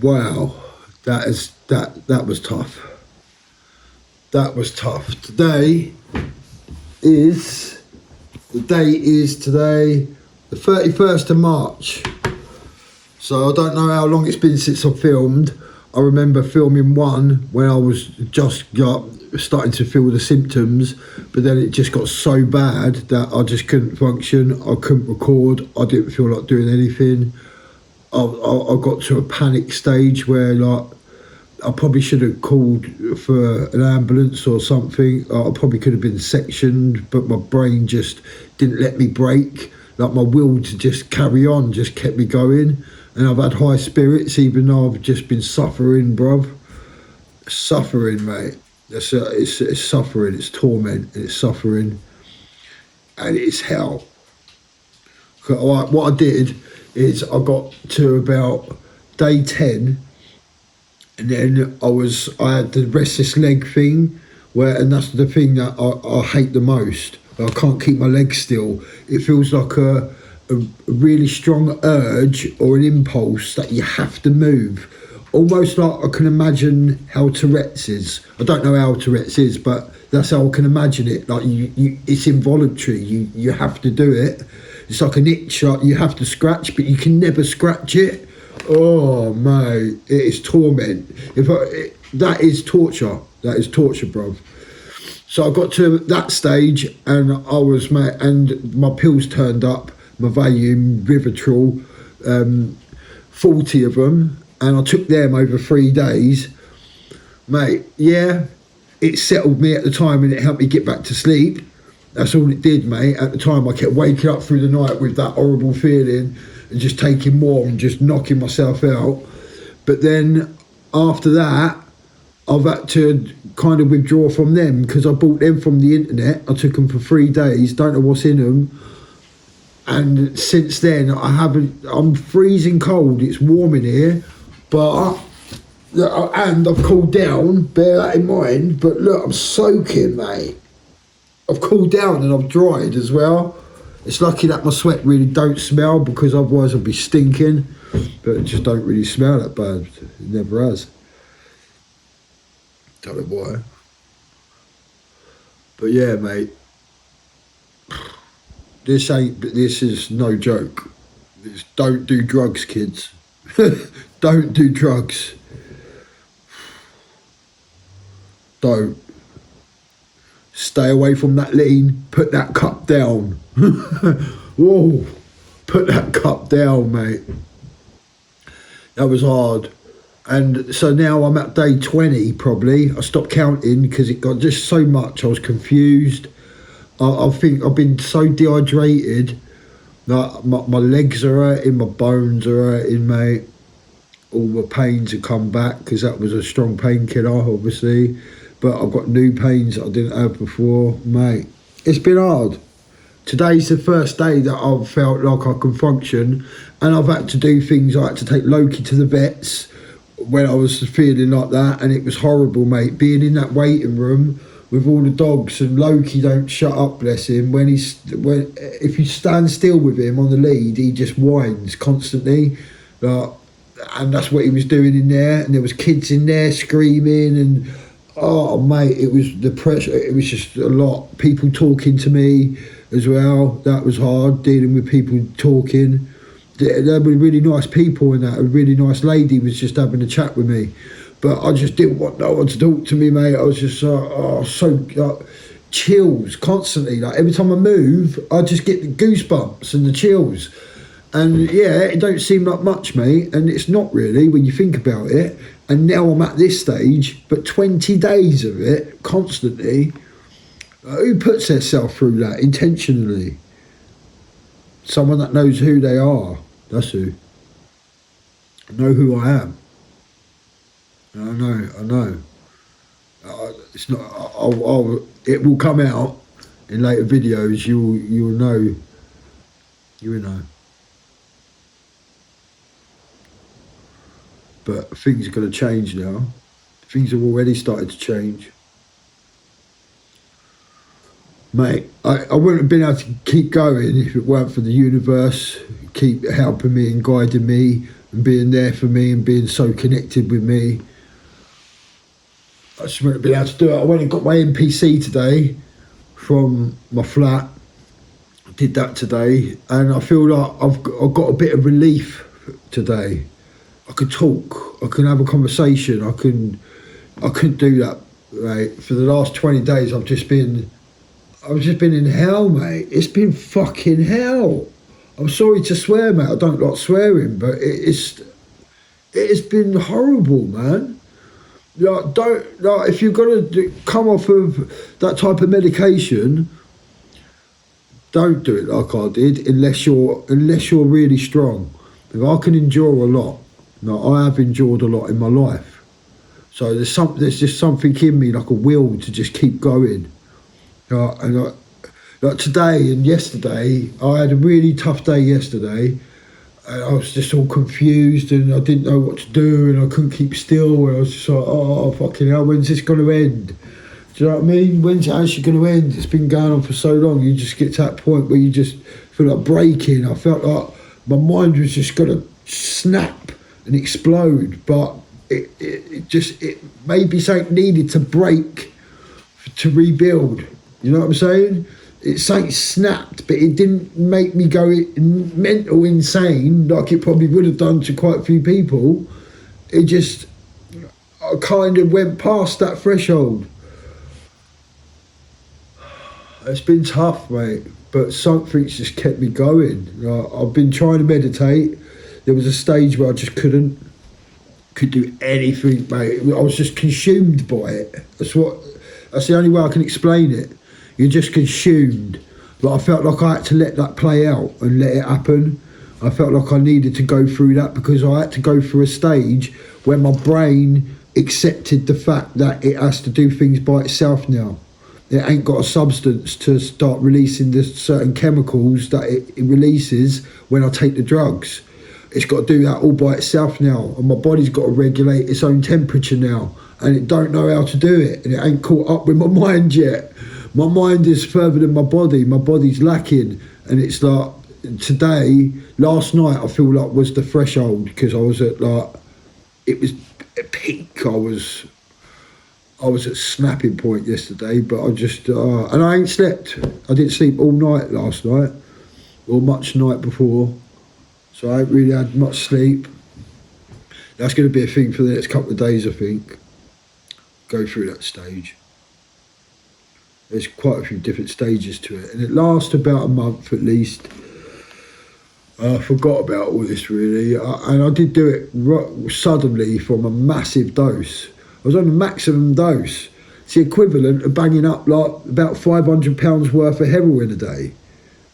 Wow, that was tough. That was tough. Today is today, the 31st of March. So I don't know how long it's been since I filmed. I remember filming one when I was just starting to feel the symptoms, but then it just got so bad that I just couldn't function. I couldn't record. I didn't feel like doing anything. I got to a panic stage where like I probably should have called for an ambulance or something. I probably could have been sectioned, but my brain just didn't let me break. Like my will to just carry on just kept me going. And I've had high spirits even though I've just been suffering, bruv. Suffering, mate. It's suffering, it's torment, it's suffering, and it's hell. What I did is I got to about day 10, and then I had the restless leg thing, and that's the thing that I hate the most. I can't keep my legs still. It feels like a really strong urge or an impulse that you have to move. Almost like I can imagine how Tourette's is. I don't know how Tourette's is, but that's how I can imagine it. Like it's involuntary. You have to do it. It's like an itch. Like you have to scratch, but you can never scratch it. Oh mate, it is torment. That is torture. That is torture, bruv. So I got to that stage, and and my pills turned up. My Valium, Withdrawals, 40 of them, and I took them over 3 days. Mate, yeah, it settled me at the time and it helped me get back to sleep. That's all it did, mate. At the time, I kept waking up through the night with that horrible feeling and just taking more and just knocking myself out. But then after that, I've had to kind of withdraw from them because I bought them from the internet. I took them for 3 days, don't know what's in them. And since then, I'm freezing cold. It's warm in here, and I've cooled down, bear that in mind. But look, I'm soaking, mate. I've cooled down and I've dried as well. It's lucky that my sweat really don't smell, because otherwise I'd be stinking. But it just don't really smell that bad. It never has. Don't know why. But yeah, mate. This is no joke. Don't do drugs, kids. Don't do drugs. Don't. Stay away from that lean. Put that cup down. Whoa. Put that cup down, mate. That was hard. And so now I'm at day 20 probably. I stopped counting because it got just so much. I was confused. I think I've been so dehydrated that my legs are hurting, my bones are hurting, mate. All my pains have come back because that was a strong painkiller, obviously. But I've got new pains that I didn't have before, mate. It's been hard. Today's the first day that I've felt like I can function, and I've had to do things. I had to take Loki to the vets when I was feeling like that, and it was horrible, mate. Being in that waiting room with all the dogs, and Loki don't shut up, bless him. If you stand still with him on the lead, he just whines constantly, and that's what he was doing in there. And there was kids in there screaming, and oh mate, it was the pressure. It was just a lot. People talking to me as well. That was hard, dealing with people talking. There were really nice people, and a really nice lady was just having a chat with me. But I just didn't want no one to talk to me, mate. I was just chills constantly. Like every time I move, I just get the goosebumps and the chills. And yeah, it don't seem like much, mate. And it's not really when you think about it. And now I'm at this stage, but 20 days of it constantly. Who puts themselves through that intentionally? Someone that knows who they are. That's who. I know who I am. I know. It's not. It will come out in later videos. You will know. You will know. But things are going to change now. Things have already started to change. Mate, I wouldn't have been able to keep going if it weren't for the universe keep helping me and guiding me and being there for me and being so connected with me. I just wouldn't have been able to do it. I went and got my NPC today from my flat. I did that today, and I feel like I've got a bit of relief today. I could talk, I can have a conversation, I couldn't do that, right? For the last 20 days I've just been in hell, mate. It's been fucking hell. I'm sorry to swear, mate. I don't like swearing, but it's been horrible, man. If you're gonna come off of that type of medication, don't do it like I did unless you're really strong. If I can endure a lot, I have endured a lot in my life. So there's just something in me, like a will to just keep going. Like today and yesterday, I had a really tough day yesterday. And I was just all confused and I didn't know what to do and I couldn't keep still. And I was just like, oh, fucking hell, when's this going to end? Do you know what I mean? When's it actually going to end? It's been going on for so long. You just get to that point where you just feel like breaking. I felt like my mind was just going to snap and explode. But it maybe something needed to break to rebuild. You know what I'm saying? It's something snapped, but it didn't make me go mental insane like it probably would have done to quite a few people. I kind of went past that threshold. It's been tough, mate, but something's just kept me going. I've been trying to meditate. There was a stage where I just couldn't do anything, mate. I was just consumed by it. That's the only way I can explain it. You're just consumed. But I felt like I had to let that play out and let it happen. I felt like I needed to go through that because I had to go through a stage where my brain accepted the fact that it has to do things by itself now. It ain't got a substance to start releasing the certain chemicals that it releases when I take the drugs. It's got to do that all by itself now, and my body's got to regulate its own temperature now, and it don't know how to do it, and it ain't caught up with my mind yet. My mind is further than my body. My body's lacking, and it's like last night I feel like was the threshold because I was at it was at peak. I was at snapping point yesterday, but I just and I ain't slept. I didn't sleep all night last night, or much night before, so I ain't really had much sleep. That's going to be a thing for the next couple of days, I think. Go through that stage. There's quite a few different stages to it, and it lasts about a month at least. I forgot about all this really, and I did do it suddenly from a massive dose. I was on the maximum dose. It's the equivalent of banging up like about £500 worth of heroin a day,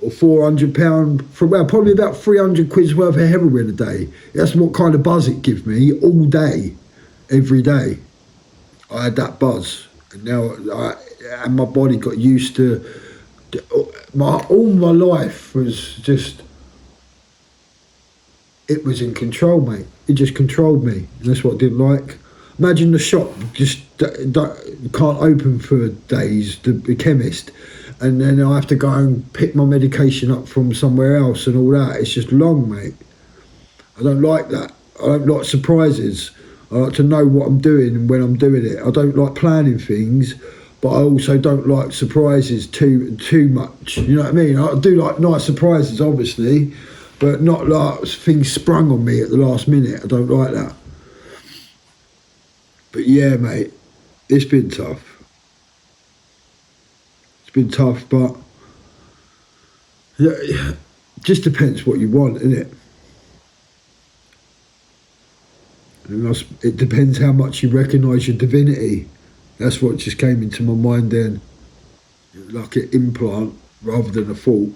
or £400, probably about 300 quid's worth of heroin a day. That's what kind of buzz it gives me all day, every day. I had that buzz, and now and my body got used to. All my life was just. It was in control, mate. It just controlled me, and that's what I didn't like. Imagine the shop just can't open for days, the chemist, and then I have to go and pick my medication up from somewhere else and all that. It's just long, mate. I don't like that. I don't like surprises. I like to know what I'm doing and when I'm doing it. I don't like planning things, but I also don't like surprises too much. You know what I mean? I do like nice surprises, obviously, but not like things sprung on me at the last minute. I don't like that. But yeah, mate, it's been tough. It's been tough, but yeah, just depends what you want, innit? And it depends how much you recognise your divinity. That's what just came into my mind then. Like an implant rather than a fault.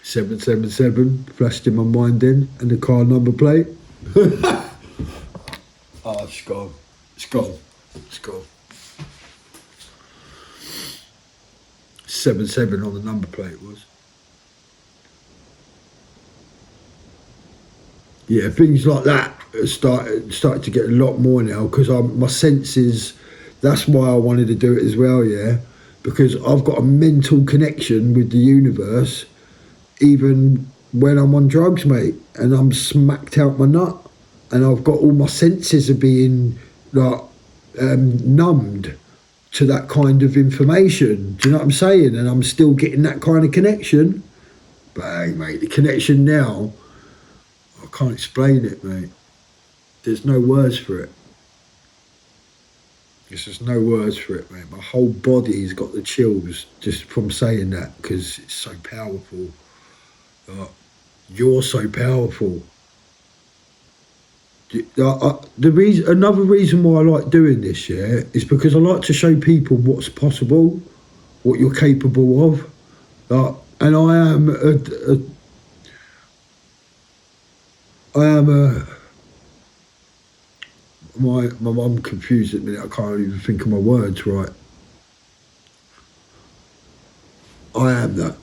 777 flashed in my mind then, and the car number plate. Oh, it's gone. It's gone. It's gone. 77 on the number plate was. Yeah, things like that started to get a lot more now because my senses, That's why I wanted to do it as well, yeah, because I've got a mental connection with the universe, even when I'm on drugs, mate, and I'm smacked out my nut, and I've got all my senses of being like numbed to that kind of information. Do you know what I'm saying? And I'm still getting that kind of connection. But hey, mate, the connection now, I can't explain it, mate. There's no words for it. There's just no words for it, mate. My whole body's got the chills just from saying that, because it's so powerful. You're so powerful. Another reason why I like doing this, yeah, is because I like to show people what's possible, what you're capable of. And I am a. My mum confused at the minute. I can't even think of my words right. I am that.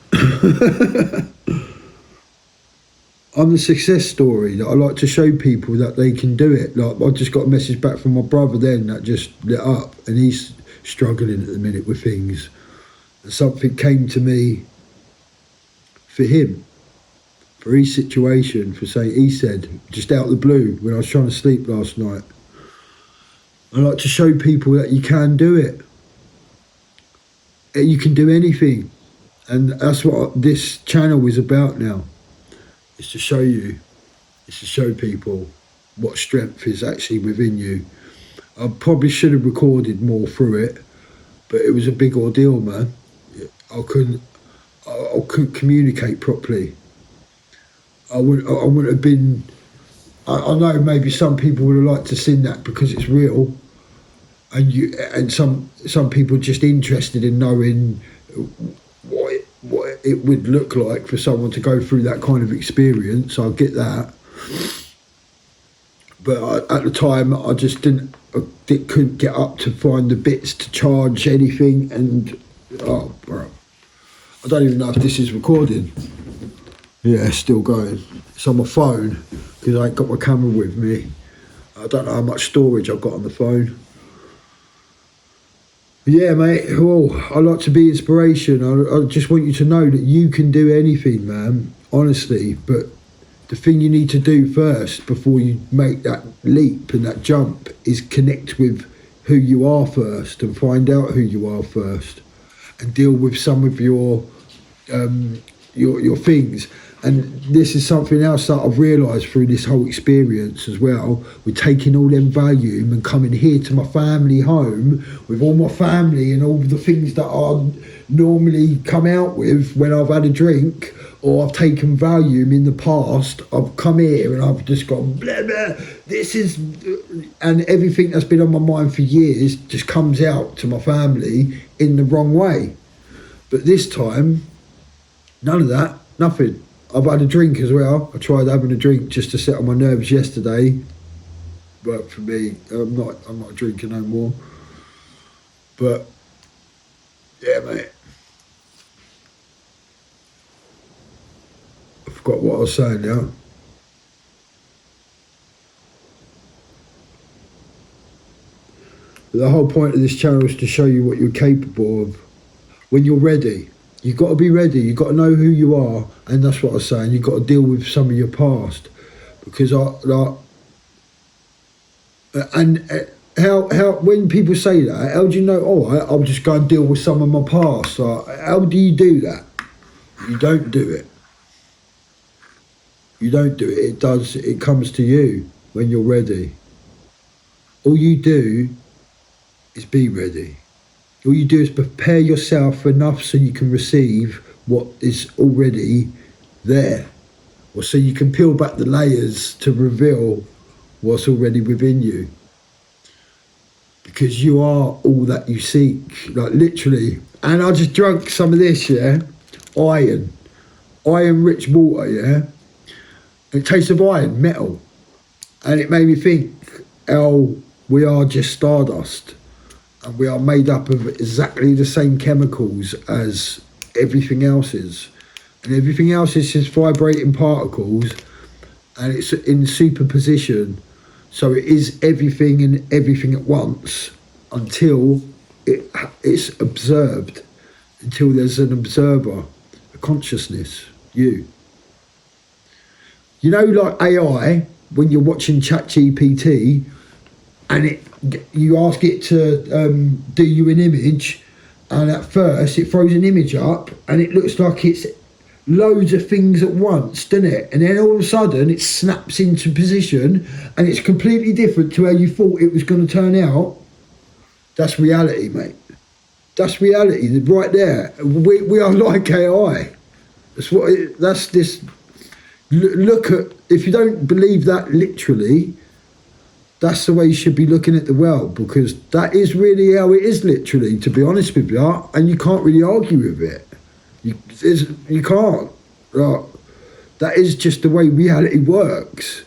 I'm the success story that I like to show people that they can do it. Like, I just got a message back from my brother then that just lit up, and he's struggling at the minute with things. And something came to me for him, for his situation, for saying, he said, just out of the blue, when I was trying to sleep last night, I like to show people that you can do it. You can do anything. And that's what this channel is about now. It's to show you, it's to show people what strength is actually within you. I probably should have recorded more through it, but it was a big ordeal, man. I couldn't communicate properly. I wouldn't have been. I know maybe some people would have liked to seen that because it's real, and some people just interested in knowing what it would look like for someone to go through that kind of experience. I get that, but at the time I just couldn't get up to find the bits to charge anything, and bro, I don't even know if this is recording. Yeah, it's still going. It's on my phone because I ain't got my camera with me. I don't know how much storage I've got on the phone. Yeah, mate, well, I like to be inspiration. I just want you to know that you can do anything, man, honestly. But the thing you need to do first, before you make that leap and that jump, is connect with who you are first and find out who you are first and deal with some of your things. And this is something else that I've realised through this whole experience as well, with taking all them Valium and coming here to my family home with all my family and all the things that I normally come out with when I've had a drink or I've taken Valium in the past. I've come here and I've just gone blah blah, this is, and everything that's been on my mind for years just comes out to my family in the wrong way. But this time, none of that, nothing. I've had a drink as well. I tried having a drink just to settle my nerves yesterday. But for me, I'm not drinking no more. But yeah, mate. I forgot what I was saying now. But the whole point of this channel is to show you what you're capable of when you're ready. You've got to be ready. You've got to know who you are, and that's what I was saying. You've got to deal with some of your past, because how when people say that, how do you know? Oh, I'll just go and deal with some of my past. How do you do that? You don't do it. You don't do it. It comes to you when you're ready. All you do is be ready. All you do is prepare yourself enough so you can receive what is already there, or so you can peel back the layers to reveal what's already within you. Because you are all that you seek, like literally. And I just drank some of this, yeah, iron-rich water, yeah. It tastes of iron, metal, and it made me think how we are just stardust. And we are made up of exactly the same chemicals as everything else is. And everything else is just vibrating particles, and it's in superposition. So it is everything and everything at once, until it's observed, until there's an observer, a consciousness, you. You know, like AI, when you're watching ChatGPT and you ask it to do you an image, and at first it throws an image up and it looks like it's loads of things at once, doesn't it? And then all of a sudden it snaps into position and it's completely different to how you thought it was going to turn out. That's reality, mate. That's reality right there. We are like AI. That's this. Look at, if you don't believe that literally, that's the way you should be looking at the world, because that is really how it is literally, to be honest with you, and you can't really argue with it. You can't. That is just the way reality works.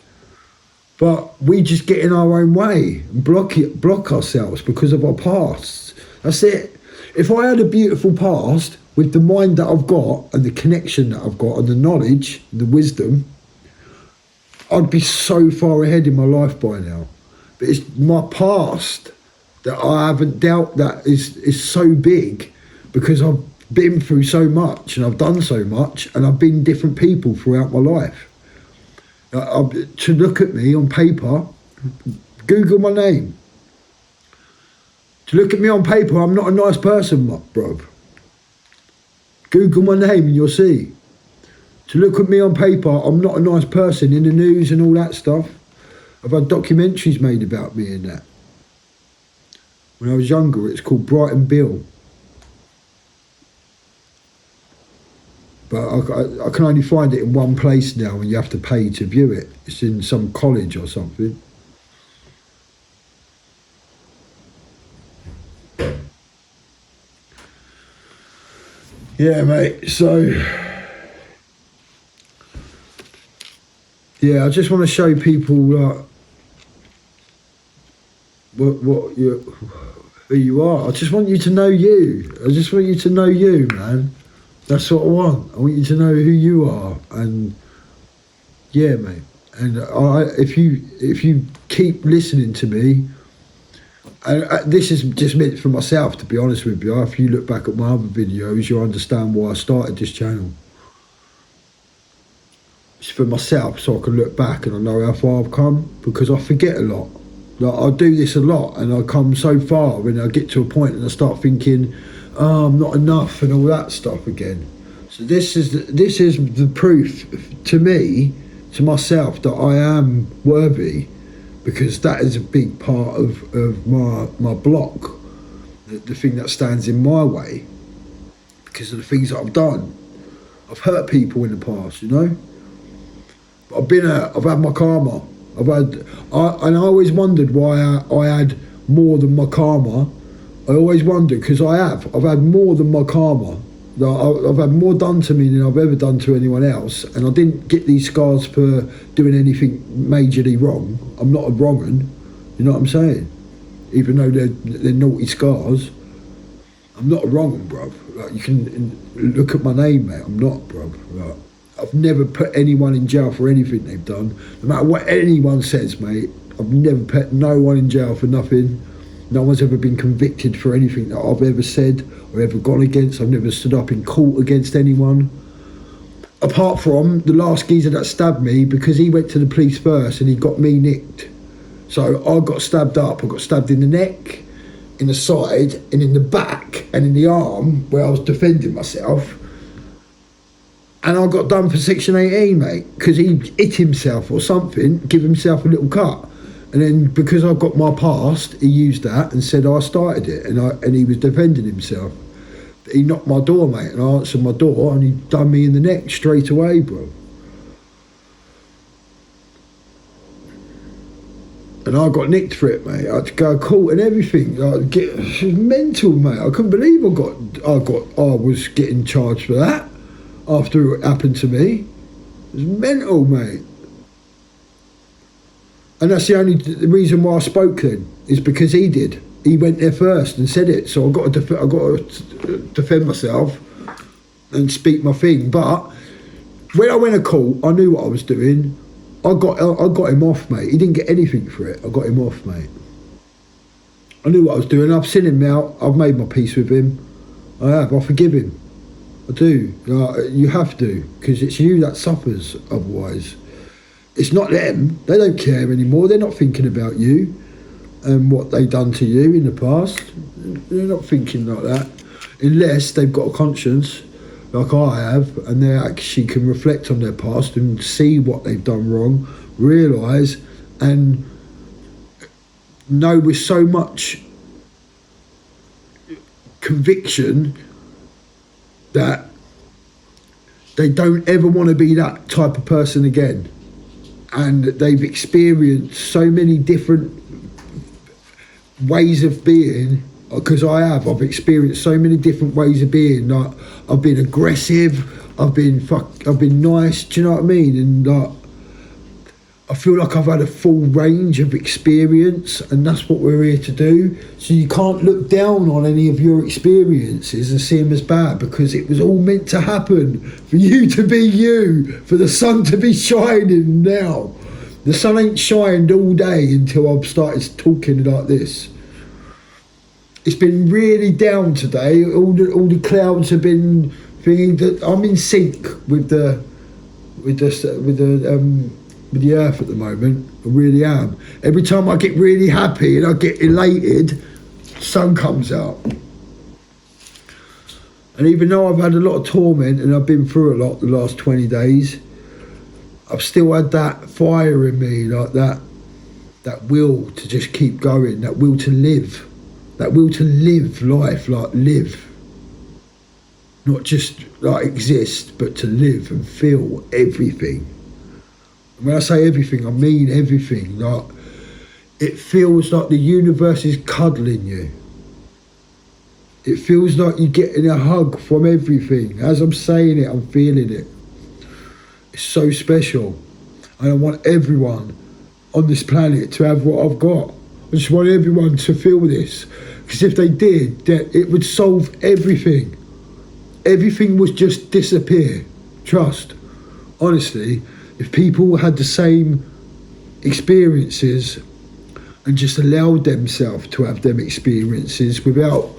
But we just get in our own way and block ourselves because of our past. That's it. If I had a beautiful past with the mind that I've got and the connection that I've got and the knowledge, the wisdom, I'd be so far ahead in my life by now. But it's my past that I haven't dealt that is so big, because I've been through so much and I've done so much and I've been different people throughout my life. To look at me on paper, Google my name. To look at me on paper, I'm not a nice person, bruv. Google my name and you'll see. To look at me on paper, I'm not a nice person in the news and all that stuff. I've had documentaries made about me and that. When I was younger, it's called Brighton Bill. But I can only find it in one place now, and you have to pay to view it. It's in some college or something. Yeah, mate. So, yeah, I just want to show people who you are. I just want you to know you. I just want you to know you, man. That's what I want. I want you to know who you are, and yeah, mate. And if you keep listening to me, and this is just meant for myself, to be honest with you. If you look back at my other videos, you'll understand why I started this channel. It's for myself, so I can look back and I know how far I've come, because I forget a lot. Like, I do this a lot, and I come so far, and I get to a point and I start thinking, oh, I'm not enough and all that stuff again. So this is the proof to me, to myself, that I am worthy, because that is a big part of my block, the thing that stands in my way, because of the things that I've done. I've hurt people in the past, you know. I've had my karma. And I always wondered why I had more than my karma. I always wondered, because I've had more than my karma. I've had more done to me than I've ever done to anyone else, and I didn't get these scars for doing anything majorly wrong. I'm not a wrong un, you know what I'm saying? Even though they're naughty scars, I'm not a wrong un, bruv. Like, you can look at my name, mate. I'm not, bruv. Like, I've never put anyone in jail for anything they've done. No matter what anyone says, mate, I've never put no one in jail for nothing. No one's ever been convicted for anything that I've ever said or ever gone against. I've never stood up in court against anyone. Apart from the last geezer that stabbed me, because he went to the police first and he got me nicked. So I got stabbed up. I got stabbed in the neck, in the side, and in the back, and in the arm where I was defending myself. And I got done for Section 18, mate, because he hit himself or something, give himself a little cut. And then because I got my past, he used that and said I started it, and he was defending himself. He knocked my door, mate, and I answered my door, and he done me in the neck straight away, bro. And I got nicked for it, mate. I had to go to court and everything. It was mental, mate. I couldn't believe I was getting charged for that after it happened to me. It was mental, mate. And that's the reason why I spoke then, is because he did. He went there first and said it, so I got to defend myself and speak my thing. But when I went to court, I knew what I was doing. I got him off, mate. He didn't get anything for it. I got him off, mate. I knew what I was doing. I've seen him now. I've made my peace with him. I have. I forgive him. I do. You have to, because it's you that suffers otherwise. It's not them. They don't care anymore. They're not thinking about you and what they've done to you in the past. They're not thinking like that. Unless they've got a conscience, like I have, and they actually can reflect on their past and see what they've done wrong, realise, and know with so much conviction that they don't ever want to be that type of person again. And they've experienced so many different ways of being, because I've experienced so many different ways of being. Like, I've been aggressive, I've been nice, do you know what I mean? And like, I feel like I've had a full range of experience, and that's what we're here to do. So you can't look down on any of your experiences and see them as bad, because it was all meant to happen for you to be you, for the sun to be shining now. The sun ain't shined all day until I've started talking like this. It's been really down today. All the clouds have been thinking that I'm in sync with the earth at the moment. I really am. Every time I get really happy and I get elated, sun comes out. And even though I've had a lot of torment and I've been through a lot the last 20 days, I've still had that fire in me, like that will to just keep going, that will to live life, like live. Not just like exist, but to live and feel everything. When I say everything, I mean everything. Like, it feels like the universe is cuddling you. It feels like you're getting a hug from everything. As I'm saying it, I'm feeling it. It's so special. And I want everyone on this planet to have what I've got. I just want everyone to feel this. Because if they did, then it would solve everything. Everything would just disappear. Trust. Honestly. If people had the same experiences and just allowed themselves to have them experiences without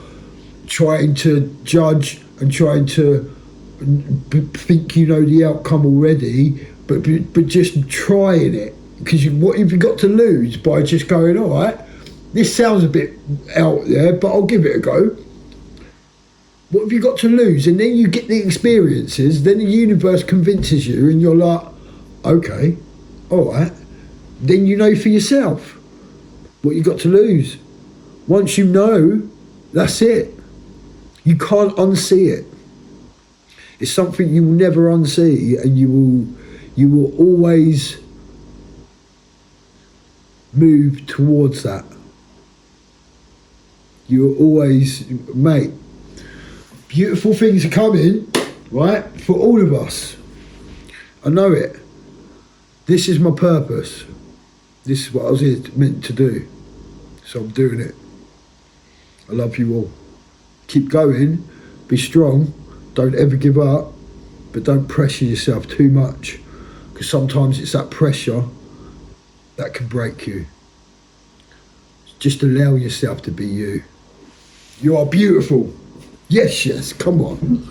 trying to judge and trying to think you know the outcome already, but just trying it, because what have you got to lose by just going, all right, this sounds a bit out there, but I'll give it a go. What have you got to lose? And then you get the experiences, then the universe convinces you, and you're like, okay, all right, then you know for yourself what you got to lose. Once you know, that's it. You can't unsee it. It's something you will never unsee, and you will always move towards that. You will always, mate, beautiful things are coming, right, for all of us. I know it. This is my purpose. This is what I was here meant to do. So I'm doing it. I love you all. Keep going. Be strong. Don't ever give up. But don't pressure yourself too much. Because sometimes it's that pressure that can break you. Just allow yourself to be you. You are beautiful. Yes, yes. Come on.